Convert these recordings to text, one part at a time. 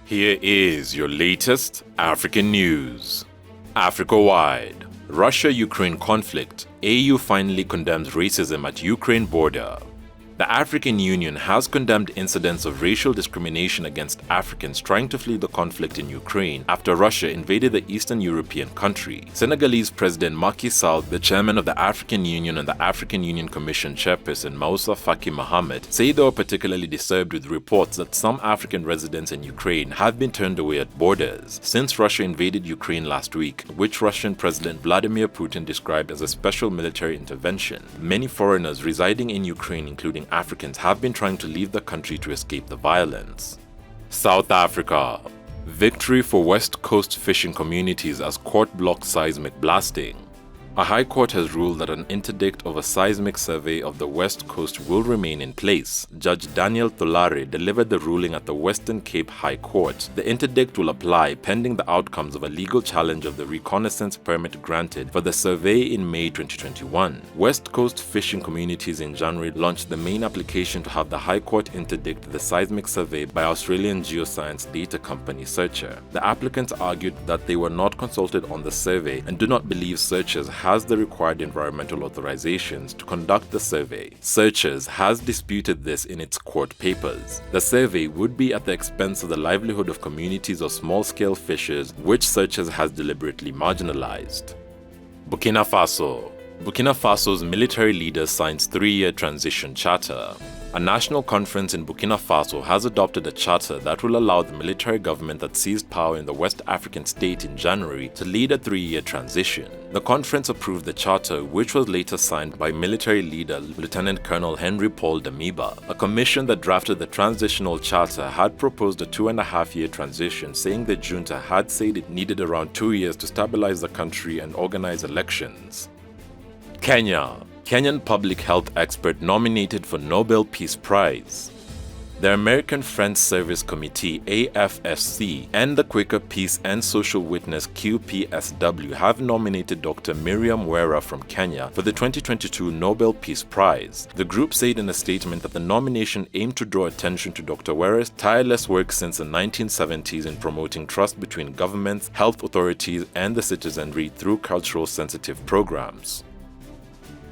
Here is your latest African news. Africa-wide, Russia-Ukraine conflict, AU finally condemns racism at Ukraine border. The African Union has condemned incidents of racial discrimination against Africans trying to flee the conflict in Ukraine after Russia invaded the Eastern European country. Senegalese President Macky Sall, the chairman of the African Union and the African Union Commission chairperson Moussa Faki Mohamed, say they were particularly disturbed with reports that some African residents in Ukraine have been turned away at borders since Russia invaded Ukraine last week, which Russian President Vladimir Putin described as a special military intervention. Many foreigners residing in Ukraine, including Africans, have been trying to leave the country to escape the violence. South Africa. Victory for West Coast fishing communities as court blocks seismic blasting. A high court has ruled that an interdict of a seismic survey of the West Coast will remain in place. Judge Daniel Tolare delivered the ruling at the Western Cape High Court. The interdict will apply pending the outcomes of a legal challenge of the reconnaissance permit granted for the survey in May 2021. West Coast fishing communities in January launched the main application to have the High Court interdict the seismic survey by Australian geoscience data company Searcher. The applicants argued that they were not consulted on the survey and do not believe Searchers has the required environmental authorizations to conduct the survey. Searchers has disputed this in its court papers. The survey would be at the expense of the livelihood of communities of small-scale fishers, which Searchers has deliberately marginalized. Burkina Faso. Burkina Faso's military leader signs 3-year transition charter. A national conference in Burkina Faso has adopted a charter that will allow the military government that seized power in the West African state in January to lead a 3-year transition. The conference approved the charter, which was later signed by military leader Lieutenant Colonel Henry Paul Damiba. A commission that drafted the transitional charter had proposed a 2.5-year transition, saying the junta had said it needed around 2 years to stabilize the country and organize elections. Kenya. Kenyan public health expert nominated for Nobel Peace Prize. The American Friends Service Committee AFSC and the Quaker Peace and Social Witness QPSW have nominated Dr. Miriam Wera from Kenya for the 2022 Nobel Peace Prize. The group said in a statement that the nomination aimed to draw attention to Dr. Wera's tireless work since the 1970s in promoting trust between governments, health authorities, and the citizenry through cultural sensitive programs.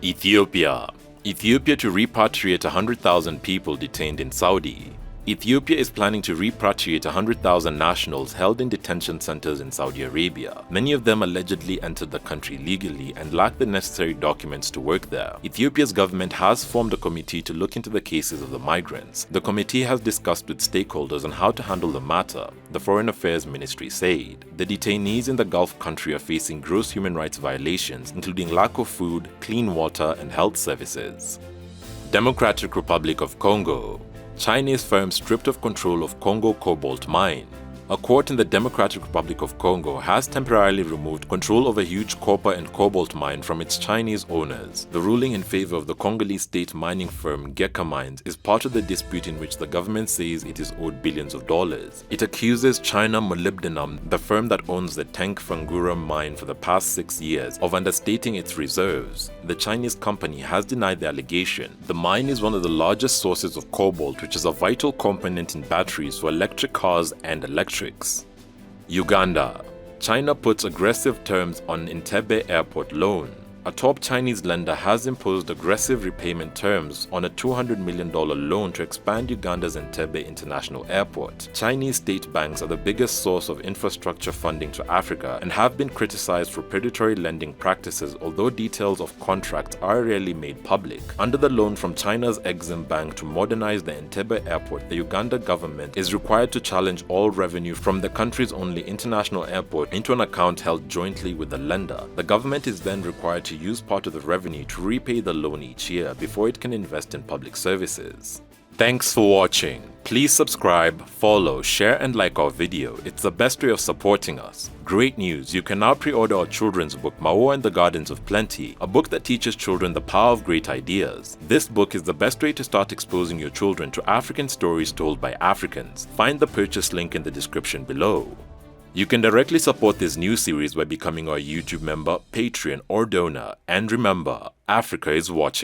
Ethiopia. Ethiopia to repatriate 100,000 people detained in Saudi. Ethiopia is planning to repatriate 100,000 nationals held in detention centers in Saudi Arabia. Many of them allegedly entered the country legally and lack the necessary documents to work there. Ethiopia's government has formed a committee to look into the cases of the migrants. The committee has discussed with stakeholders on how to handle the matter, the Foreign Affairs Ministry said. The detainees in the Gulf country are facing gross human rights violations, including lack of food, clean water, and health services. Democratic Republic of Congo. Chinese firm stripped of control of Congo cobalt mine. A court in the Democratic Republic of Congo has temporarily removed control of a huge copper and cobalt mine from its Chinese owners. The ruling in favor of the Congolese state mining firm Geka Mines is part of the dispute in which the government says it is owed billions of dollars. It accuses China Molybdenum, the firm that owns the Tenk Fangura mine for the past 6 years, of understating its reserves. The Chinese company has denied the allegation. The mine is one of the largest sources of cobalt, which is a vital component in batteries for electric cars and electrics. Uganda. China puts aggressive terms on Entebbe airport loan. A top Chinese lender has imposed aggressive repayment terms on a $200 million loan to expand Uganda's Entebbe International Airport. Chinese state banks are the biggest source of infrastructure funding to Africa and have been criticized for predatory lending practices, although details of contracts are rarely made public. Under the loan from China's Exim Bank to modernize the Entebbe airport, the Uganda government is required to challenge all revenue from the country's only international airport into an account held jointly with the lender. The government is then required to use part of the revenue to repay the loan each year before it can invest in public services. Thanks for watching. Please subscribe, follow, share and like our video. It's the best way of supporting us. Great news, you can now pre-order our children's book Maua and the Gardens of Plenty, a book that teaches children the power of great ideas. This book is the best way to start exposing your children to African stories told by Africans. Find the purchase link in the description below. You can directly support this new series by becoming our YouTube member, Patreon, or donor. And remember, Africa is watching.